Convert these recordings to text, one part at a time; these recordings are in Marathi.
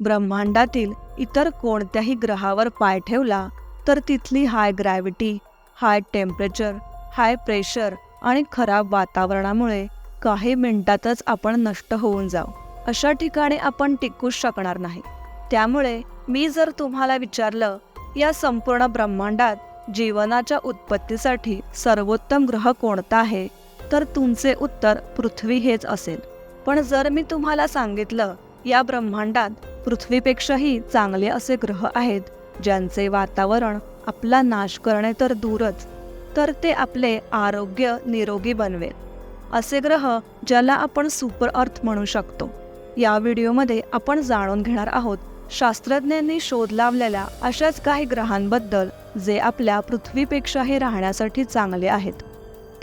ब्रह्मांडातील इतर कोणत्याही ग्रहावर पाय ठेवला तर तिथली high gravity, high temperature, high pressure आणि खराब वातावरणामुळे काही मिनिटातच आपण नष्ट होऊन जाऊ. अशा ठिकाणी आपण टिकूच शकणार नाही. त्यामुळे मी जर तुम्हाला विचारलं, या संपूर्ण ब्रह्मांडात जीवनाच्या उत्पत्तीसाठी सर्वोत्तम ग्रह कोणता आहे, तर तुमचे उत्तर पृथ्वी हेच असेल. पण जर मी तुम्हाला सांगितलं, या ब्रह्मांडात पृथ्वीपेक्षाही चांगले असे ग्रह आहेत, ज्यांचे वातावरण आपला नाश करणे तर दूरच, तर ते आपले आरोग्य निरोगी बनवेल. असे ग्रह ज्याला आपण सुपर अर्थ म्हणू शकतो. या व्हिडिओमध्ये आपण जाणून घेणार आहोत शास्त्रज्ञांनी शोध लावलेल्या अशाच काही ग्रहांबद्दल जे आपल्या पृथ्वीपेक्षाही राहण्यासाठी चांगले आहेत.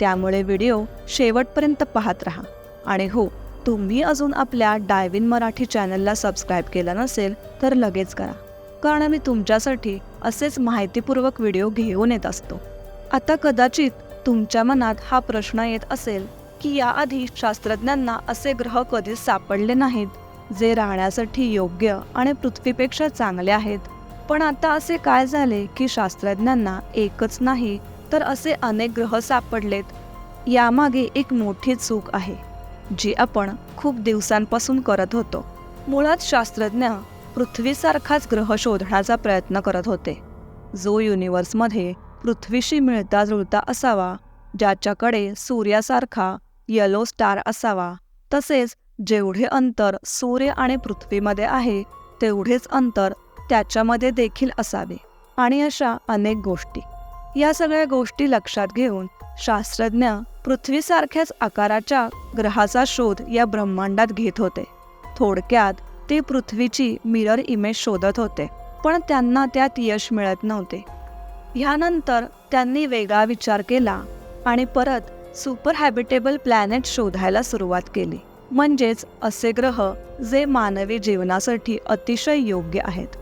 त्यामुळे व्हिडिओ शेवटपर्यंत पाहत राहा. आणि हो, तुम्ही अजून आपल्या डायव्ह इन मराठी चॅनलला सबस्क्राईब केलं नसेल तर लगेच करा, कारण मी तुमच्यासाठी असेच माहितीपूर्वक व्हिडिओ घेऊन येत असतो. आता कदाचित तुमच्या मनात हा प्रश्न येत असेल की याआधी शास्त्रज्ञांना असे ग्रह कधीच सापडले नाहीत जे राहण्यासाठी योग्य आणि पृथ्वीपेक्षा चांगले आहेत. पण आता असे काय झाले की शास्त्रज्ञांना एकच नाही तर असे अनेक ग्रह सापडलेत? यामागे एक मोठी चूक आहे जी आपण खूप दिवसांपासून करत होतो. मुळात शास्त्रज्ञ पृथ्वीसारखाच ग्रह शोधण्याचा प्रयत्न करत होते, जो युनिव्हर्समध्ये पृथ्वीशी मिळता जुळता असावा, ज्याच्याकडे सूर्यासारखा येलो स्टार असावा, तसेच जेवढे अंतर सूर्य आणि पृथ्वीमध्ये आहे तेवढेच अंतर त्याच्यामध्ये देखील असावे, आणि अशा अनेक गोष्टी. या सगळ्या गोष्टी लक्षात घेऊन शास्त्रज्ञ पृथ्वीसारख्याच आकाराच्या ग्रहाचा शोध या ब्रह्मांडात घेत होते. थोडक्यात ते पृथ्वीची मिरर इमेज शोधत होते, पण त्यांना त्यात यश मिळत नव्हते. ह्यानंतर त्यांनी वेगळा विचार केला आणि परत सुपर हॅबिटेबल प्लॅनेट शोधायला सुरुवात केली, म्हणजेच असे ग्रह जे मानवी जीवनासाठी अतिशय योग्य आहेत.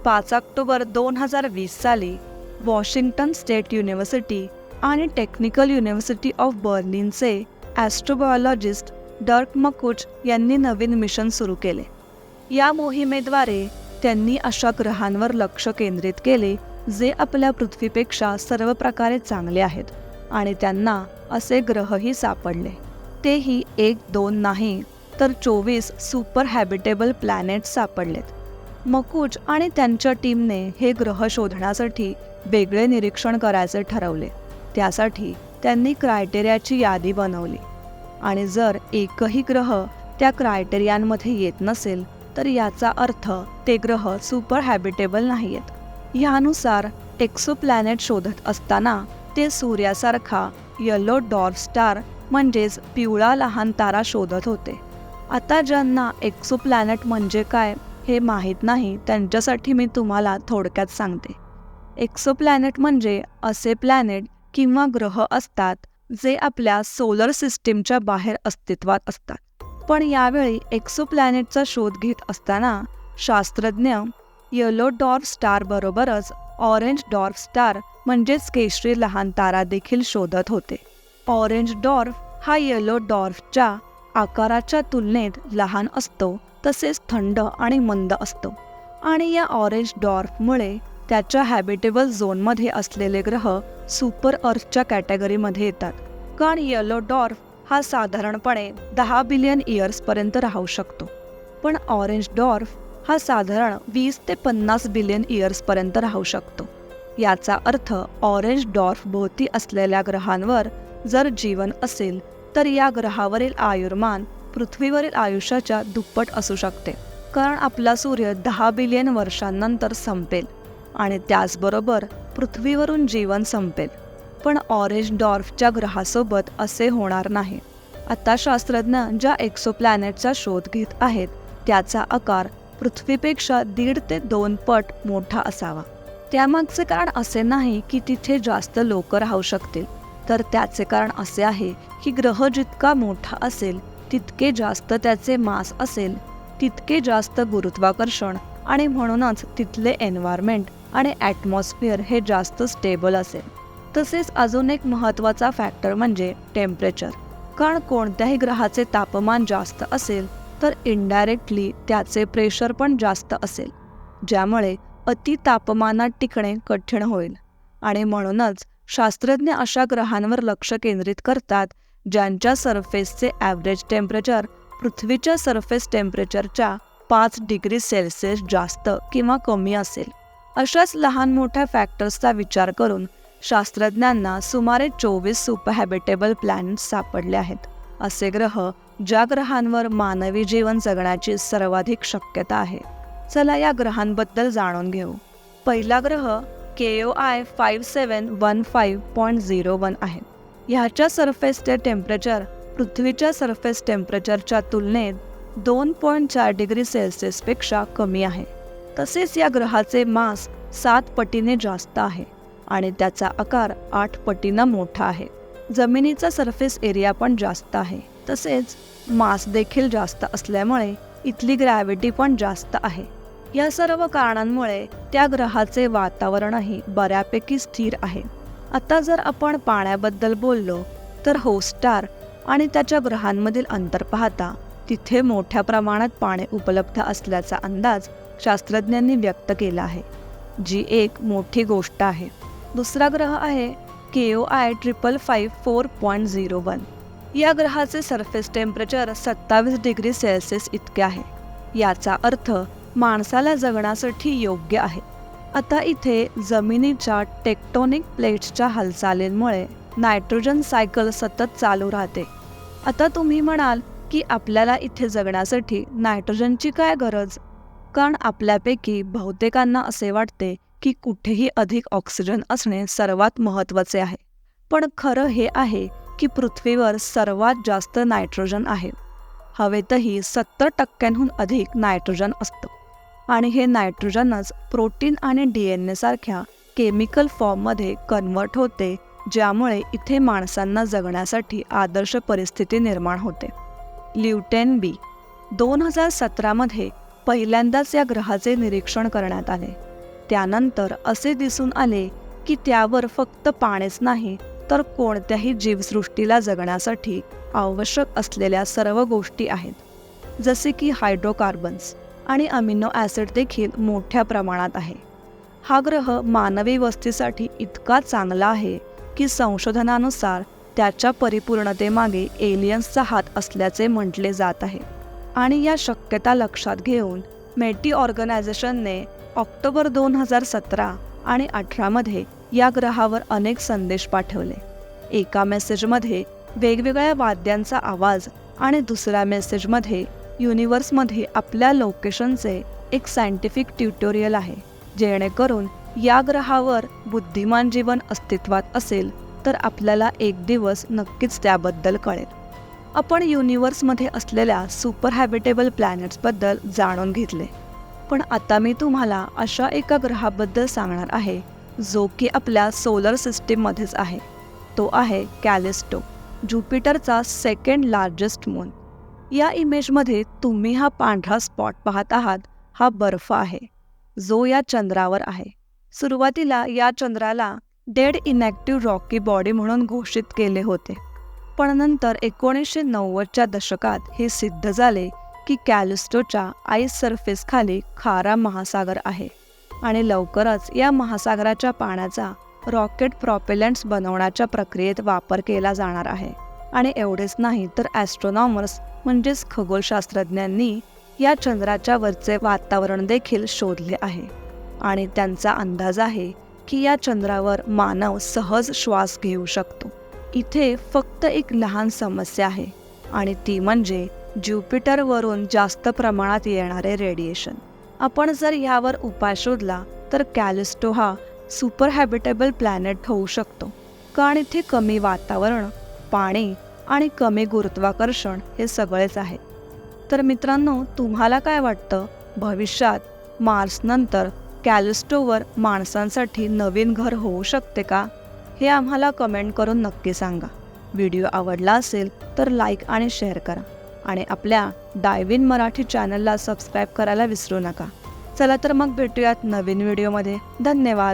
5 ऑक्टोबर 2020 साली वॉशिंग्टन स्टेट युनिव्हर्सिटी आणि टेक्निकल युनिव्हर्सिटी ऑफ बर्लिनचे ॲस्ट्रोबायोलॉजिस्ट डर्क मकुच यांनी नवीन मिशन सुरू केले. या मोहिमेद्वारे त्यांनी अशा ग्रहांवर लक्ष केंद्रित केले जे आपल्या पृथ्वीपेक्षा सर्व प्रकारे चांगले आहेत, आणि त्यांना असे ग्रहही सापडले. तेही 1-2 नाही तर 24 सुपर हॅबिटेबल प्लॅनेट सापडलेत. मकुच आणि त्यांच्या टीमने हे ग्रह शोधण्यासाठी वेगळे निरीक्षण करायचे ठरवले. त्यासाठी त्यांनी क्रायटेरियाची यादी बनवली, आणि जर एकही ग्रह त्या क्रायटेरियांमध्ये येत नसेल तर याचा अर्थ ते ग्रह सुपर हॅबिटेबल नाही आहेत. ह्यानुसार एक्सोप्लॅनेट शोधत असताना ते सूर्यासारखा येलो डॉर्फ स्टार म्हणजेच पिवळा लहान तारा शोधत होते. आता ज्यांना एक्सोप्लॅनेट म्हणजे काय हे माहीत नाही त्यांच्यासाठी मी तुम्हाला थोडक्यात सांगते. एक्सोप्लॅनेट म्हणजे असे प्लॅनेट किंवा ग्रह असतात जे आपल्या सोलर सिस्टीमच्या बाहेर अस्तित्वात असतात. पण यावेळी एक्सोप्लॅनेटचा शोध घेत असताना शास्त्रज्ञ येलो डॉर्फ स्टार बरोबरच ऑरेंज डॉर्फ स्टार म्हणजेच केशरी लहान तारा देखील शोधत होते. ऑरेंज डॉर्फ हा येलो डॉर्फच्या आकाराच्या तुलनेत लहान असतो, तसेच थंड आणि मंद असतो, आणि या ऑरेंज डॉर्फमुळे त्याच्या हॅबिटेबल झोनमध्ये असलेले ग्रह सुपर अर्थच्या कॅटेगरीमध्ये येतात. कारण येलो डॉर्फ हा साधारणपणे 10 बिलियन इयर्सपर्यंत राहू शकतो, पण ऑरेंज डॉर्फ हा साधारण 20 ते 50 बिलियन इयर्सपर्यंत राहू शकतो. याचा अर्थ ऑरेंज डॉर्फ भोवती असलेल्या ग्रहांवर जर जीवन असेल तर या ग्रहावरील आयुर्मान पृथ्वीवरील आयुष्याच्या दुप्पट असू शकते, कारण आपला सूर्य 10 बिलियन वर्षांनंतर संपेल आणि त्याचबरोबर पृथ्वीवरून जीवन संपेल. पण ऑरेंज डॉर्फच्या ग्रहासोबत असे होणार नाही. आता शास्त्रज्ञ ज्या एक्सोप्लॅनेटचा शोध घेत आहेत त्याचा आकार पृथ्वीपेक्षा 1.5 ते 2 पट मोठा असावा. त्यामागचे कारण असे नाही की तिथे जास्त लोक राहू शकतील, तर त्याचे कारण असे आहे की ग्रह जितका मोठा असेल तितके जास्त त्याचे मास असेल, तितके जास्त गुरुत्वाकर्षण, आणि म्हणूनच तिथले एन्व्हायरमेंट आणि ॲटमॉस्फिअर हे जास्त स्टेबल असेल. तसेच अजून एक महत्त्वाचा फॅक्टर म्हणजे टेम्परेचर. कारण कोणत्याही ग्रहाचे तापमान जास्त असेल तर इनडायरेक्टली त्याचे प्रेशर पण जास्त असेल, ज्यामुळे अति तापमानात टिकणे कठीण होईल. आणि म्हणूनच शास्त्रज्ञ अशा ग्रहांवर लक्ष केंद्रित करतात ज्यांच्या सरफेसचे ॲव्हरेज टेम्परेचर पृथ्वीच्या सरफेस टेम्परेचरच्या 5 डिग्री सेल्सिअस जास्त किंवा कमी असेल. अशाच लहान मोठ्या फॅक्टर्सचा विचार करून शास्त्रज्ञांना सुमारे 24 सुपरहॅबिटेबल प्लॅनेट्स सापडले आहेत. असे ग्रह ज्या ग्रहांवर मानवी जीवन जगण्याची सर्वाधिक शक्यता आहे. चला या ग्रहांबद्दल जाणून घेऊ. पहिला ग्रह KOI 5715.01 आहे. ह्याच्या सरफेसचे टेम्परेचर पृथ्वीच्या सरफेस टेम्परेचरच्या तुलनेत 2.4 डिग्री सेल्सिअसपेक्षा कमी आहे. तसेच या ग्रहाचे मास 7 पटीने जास्त आहे आणि त्याचा आकार 8 पटीने मोठा आहे. जमिनीचा सरफेस एरिया पण जास्त आहे. तसेच मास देखील जास्त असल्यामुळे इथली ग्रॅव्हिटी पण जास्त आहे. या सर्व कारणांमुळे त्या ग्रहाचे वातावरणही बऱ्यापैकी स्थिर आहे. आता जर आपण पाण्याबद्दल बोललो तर होस्टार आणि त्याच्या ग्रहांमधील अंतर पाहता तिथे मोठ्या प्रमाणात पाणी उपलब्ध असल्याचा अंदाज शास्त्रज्ञांनी व्यक्त केला आहे, जी एक मोठी गोष्ट आहे. दुसरा ग्रह आहे KOI 5554.01. या ग्रहाचे सरफेस टेम्परेचर 27 डिग्री सेल्सिअस इतके आहे. याचा अर्थ माणसाला जगण्यासाठी योग्य आहे. आता इथे जमिनीच्या टेक्टोनिक प्लेट्सच्या हालचालींमुळे नायट्रोजन सायकल सतत चालू राहते. आता तुम्ही म्हणाल की आपल्याला इथे जगण्यासाठी नायट्रोजनची काय गरज? कारण आपल्यापैकी बहुतेकांना असे वाटते की कुठेही अधिक ऑक्सिजन असणे सर्वात महत्त्वाचे आहे. पण खरं हे आहे की पृथ्वीवर सर्वात जास्त नायट्रोजन आहे. हवेतही 70% अधिक नायट्रोजन असतं आणि हे नायट्रोजनच प्रोटीन आणि DNA सारख्या केमिकल फॉर्ममध्ये कन्वर्ट होते, ज्यामुळे इथे माणसांना जगण्यासाठी आदर्श परिस्थिती निर्माण होते. ल्युटेन बी 2017 पहिल्यांदाच या ग्रहाचे निरीक्षण करण्यात आले. त्यानंतर असे दिसून आले की त्यावर फक्त पाणीच नाही तर कोणत्याही जीवसृष्टीला जगण्यासाठी आवश्यक असलेल्या सर्व गोष्टी आहेत, जसे की हायड्रोकार्बन्स आणि अमिनो ॲसिड देखील मोठ्या प्रमाणात आहे. हा ग्रह मानवी वस्तीसाठी इतका चांगला आहे की संशोधनानुसार त्याच्या परिपूर्णतेमागे एलियन्सचा हात असल्याचे म्हटले जात आहे. आणि या शक्यता लक्षात घेऊन मेटी ऑर्गनायझेशनने ऑक्टोबर 2017 आणि 2018 या ग्रहावर अनेक संदेश पाठवले. एका मेसेजमध्ये वेगवेगळ्या वाद्यांचा आवाज आणि दुसऱ्या मेसेजमध्ये युनिव्हर्समध्ये आपल्या लोकेशनचे एक सायंटिफिक ट्युटोरियल आहे, जेणेकरून या ग्रहावर बुद्धिमान जीवन अस्तित्वात असेल तर आपल्याला एक दिवस नक्कीच त्याबद्दल कळेल. आपण युनिव्हर्समध्ये असलेल्या सुपर हॅबिटेबल प्लॅनेट्सबद्दल जाणून घेतले, पण आता मी तुम्हाला अशा एका ग्रहाबद्दल सांगणार आहे जो की आपल्या सोलर सिस्टीममध्येच आहे. तो आहे कॅलिस्टो, ज्युपिटरचा सेकंड लार्जेस्ट मून. या इमेजमध्ये तुम्ही हा पांढरा स्पॉट पाहत आहात, हा बर्फ आहे जो या चंद्रावर आहे. सुरुवातीला या चंद्राला डेड इनॅक्टिव्ह रॉकी बॉडी म्हणून घोषित केले होते, पण नंतर 1990च्या दशकात हे सिद्ध झाले की कॅलिस्टोच्या आईस सरफेस खाली खारा महासागर आहे आणि लवकरच या महासागराच्या पाण्याचा रॉकेट प्रॉपेलंट्स बनवण्याच्या प्रक्रियेत वापर केला जाणार आहे. आणि एवढेच नाही तर ॲस्ट्रोनॉमर्स म्हणजेच खगोलशास्त्रज्ञांनी या चंद्राच्या वरचे वातावरण देखील शोधले आहे आणि त्यांचा अंदाज आहे की या चंद्रावर मानव सहज श्वास घेऊ शकतो. इथे फक्त एक लहान समस्या आहे आणि ती म्हणजे ज्युपिटरवरून जास्त प्रमाणात येणारे रेडिएशन. आपण जर यावर उपाय शोधला तर कॅलिस्टो हा सुपर हॅबिटेबल प्लॅनेट होऊ शकतो, कारण इथे कमी वातावरण, पाणी आणि कमी गुरुत्वाकर्षण हे सगळेच आहे. तर मित्रांनो, तुम्हाला काय वाटतं, भविष्यात मार्सनंतर कॅलिस्टोवर माणसांसाठी नवीन घर होऊ शकते का? हे आम्हाला कमेंट करून नक्की सांगा. व्हिडिओ आवडला असेल तर लाईक आणि शेअर करा आणि आपल्या डायव्ह इन मराठी चॅनलला सबस्क्राईब करायला विसरू नका. चला तर मग भेटूयात नवीन व्हिडिओमध्ये. धन्यवाद.